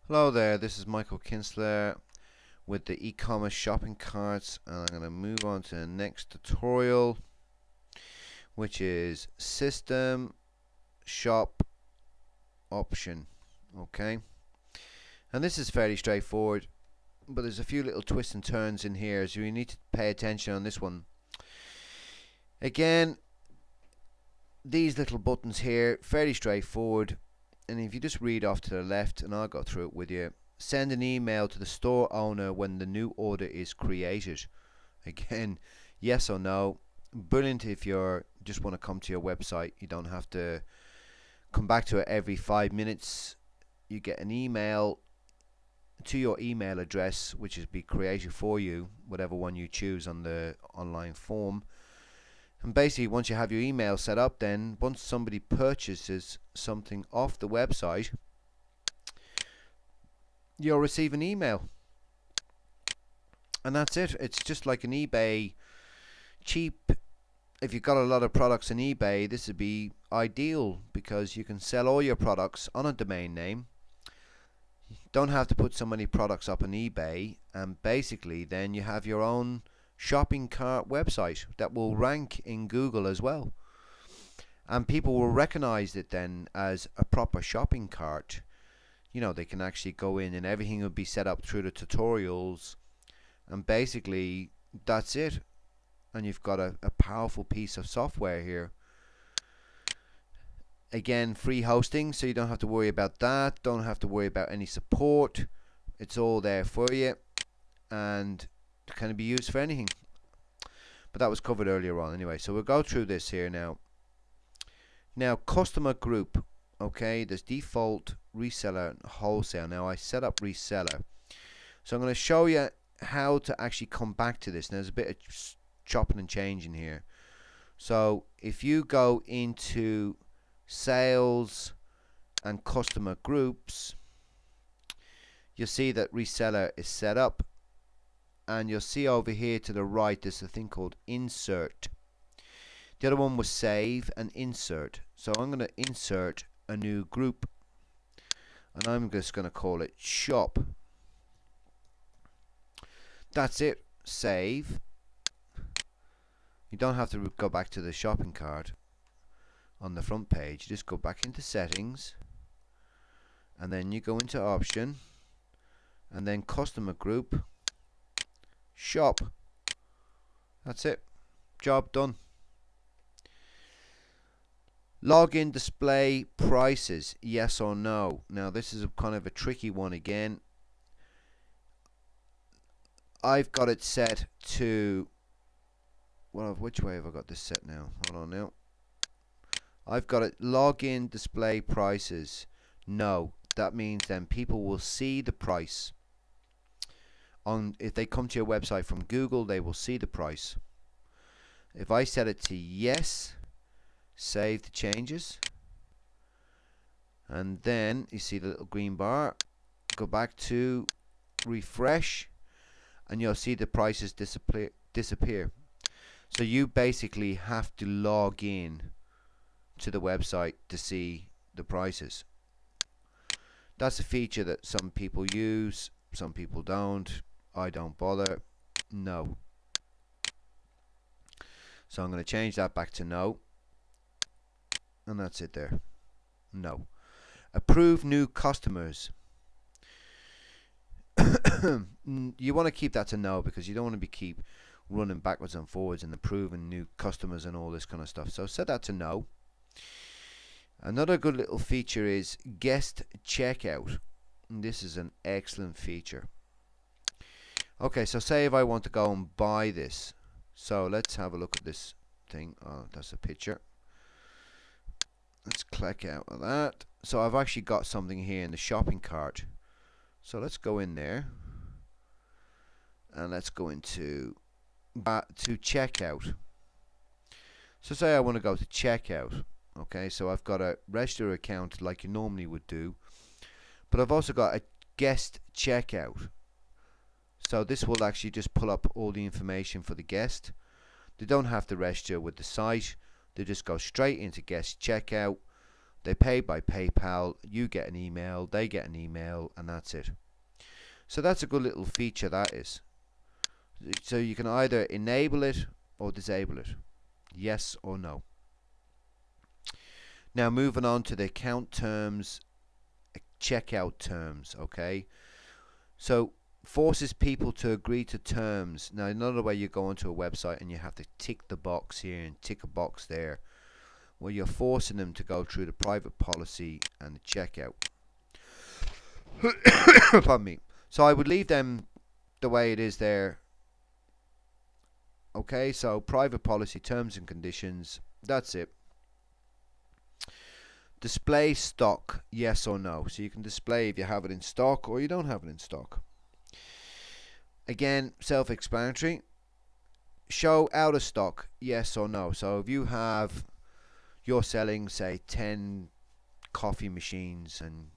Hello there, this is Michael Kinsler with the e-commerce shopping carts, and I'm going to move on to the next tutorial, which is system shop option. Okay, and this is fairly straightforward, but there's a few little twists and turns in here, so you need to pay attention on this one. Again, these little buttons here, fairly straightforward, and if you just read off to the left, and I'll go through it with you. Send an email to the store owner when the new order is created. Again, yes or no. Brilliant if you just want to come to your website. You don't have to come back to it every 5 minutes. You get an email to your email address, which is be created for you, whatever one you choose on the online form. And basically, once you have your email set up, then once somebody purchases something off the website, you'll receive an email. And that's it. It's just like an eBay cheap. If you've got a lot of products on eBay, this would be ideal because you can sell all your products on a domain name. You don't have to put so many products up on eBay, and basically then you have your own shopping cart website that will rank in Google as well. And people will recognize it then as a proper shopping cart. You know, they can actually go in and everything will be set up through the tutorials, and basically that's it. And you've got a powerful piece of software here. Again, free hosting, so you don't have to worry about that, don't have to worry about any support. It's all there for you, and it can be used for anything. But that was covered earlier on anyway, so we'll go through this here now. Now, customer group. Okay, there's default, reseller, and wholesale. Now I set up reseller, so I'm going to show you how to actually come back to this. Now, there's a bit of chopping and changing here. So if you go into sales and customer groups, you'll see that reseller is set up, and you'll see over here to the right there's a thing called insert. The other one was save and insert. So I'm going to insert a new group, and I'm just going to call it shop. That's it. Save. You don't have to go back to the shopping cart on the front page. You just go back into settings, and then you go into option, and then customer group, shop. That's it. Job done. Login display prices, yes or no. Now this is a kind of a tricky one again. I've got it set to, well, which way have I got this set now? Hold on now. I've got it login display prices. No, that means then people will see the price. If they come to your website from Google, they will see the price. If I set it to yes, save the changes, and then you see the little green bar, go back to refresh, and you'll see the prices disappear. So you basically have to log in to the website to see the prices. That's a feature that some people use, some people don't. I don't bother. No. So I'm going to change that back to no. And that's it there. No. Approve new customers. You want to keep that to no, because you don't want to keep running backwards and forwards and approving new customers and all this kind of stuff. So set that to no. Another good little feature is guest checkout. And this is an excellent feature. Okay, so say if I want to go and buy this. So let's have a look at this thing. Oh, that's a picture. Let's click out of that. So I've actually got something here in the shopping cart. So let's go in there, and let's go into to checkout. So say I want to go to checkout. Okay, so I've got a register account like you normally would do, but I've also got a guest checkout. So this will actually just pull up all the information for the guest. They don't have to register with the site. They just go straight into guest checkout, They pay by PayPal, you get an email, they get an email, and that's it. So that's a good little feature, that is. So you can either enable it or disable it. Yes or no. Now moving on to the account terms, checkout terms, okay? So forces people to agree to terms. Now another way, you go onto a website and you have to tick the box here and tick a box there. Well, you're forcing them to go through the private policy and the checkout. Pardon me. So I would leave them the way it is there. Okay, so private policy, terms and conditions, that's it. Display stock, yes or no. So you can display if you have it in stock or you don't have it in stock. Again, self-explanatory. Show out of stock, yes or no. So if you're selling, say, 10 coffee machines and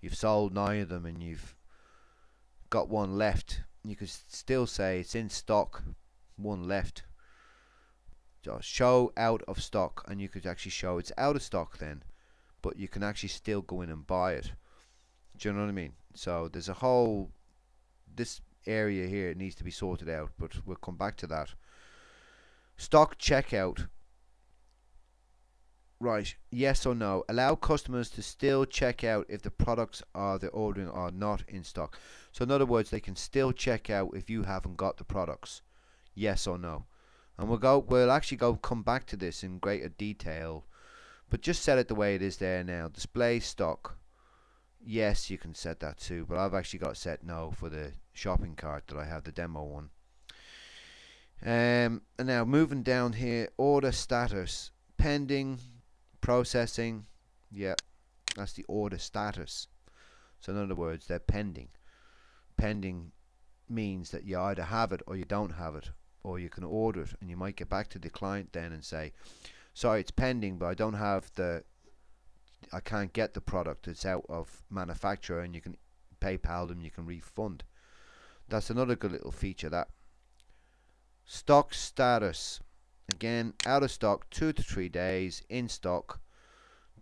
you've sold 9 of them and you've got one left, you could still say it's in stock, 1 left. So show out of stock, and you could actually show it's out of stock then, but you can actually still go in and buy it. Do you know what I mean? So there's a whole, this area here needs to be sorted out, but we'll come back to that. Stock checkout. Right, yes or no. Allow customers to still check out if the products they're ordering are not in stock. So in other words, they can still check out if you haven't got the products. Yes or no. And we'll actually come back to this in greater detail, but just set it the way it is there now. Display stock. Yes, you can set that too, but I've actually got set no for the shopping cart that I have, the demo one. And now moving down here, order status. Pending, processing, yeah, that's the order status. So in other words, they're pending. Pending means that you either have it or you don't have it, or you can order it and you might get back to the client then and say, sorry, it's pending, but I can't get the product, it's out of manufacturer, and you can PayPal them, you can refund. That's another good little feature, that. Stock status. Again, out of stock 2 to 3 days, in stock,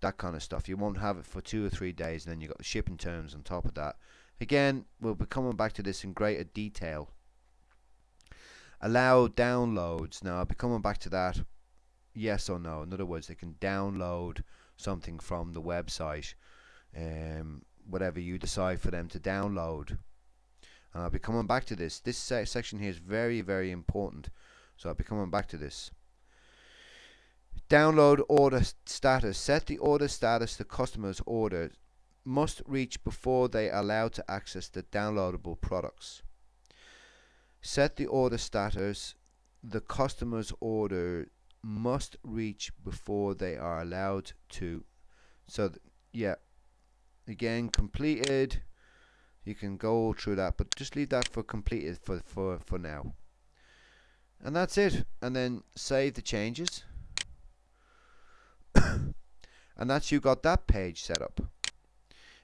that kind of stuff. You won't have it for 2 or 3 days, and then you've got the shipping terms on top of that. Again, we'll be coming back to this in greater detail. Allow downloads. Now I'll be coming back to that. Yes or no. In other words, they can download something from the website, whatever you decide for them to download. And I'll be coming back to this. This section here is very, very important. So I'll be coming back to this. Download order status. Set the order status the customer's order must reach before they are allowed to access the downloadable products. Set the order status the customer's order must reach before they are allowed to. So yeah, again, completed. You can go through that, but just leave that for completed for now. And that's it. And then save the changes. And that's you got that page set up.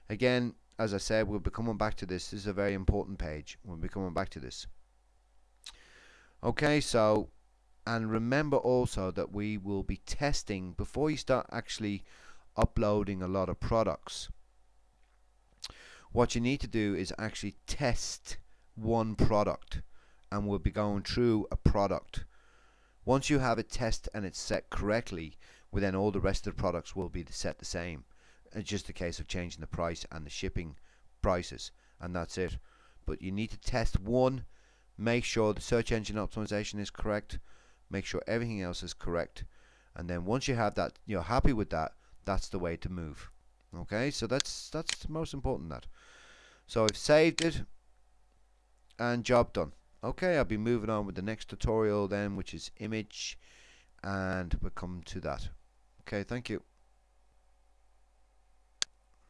Again, as I said, we'll be coming back to this. This is a very important page. We'll be coming back to this. Okay, so, and remember also that we will be testing before you start actually uploading a lot of products. What you need to do is actually test one product, and we'll be going through a product. Once you have it tested and it's set correctly, well, then all the rest of the products will be set the same. It's just a case of changing the price and the shipping prices, and that's it. But you need to test one, make sure the search engine optimization is correct, make sure everything else is correct, and then once you have that, you're happy with that, that's the way to move. Okay, so that's the most important, that. So I've saved it and job done. Okay, I'll be moving on with the next tutorial then, which is image, and we'll come to that. Okay, thank you.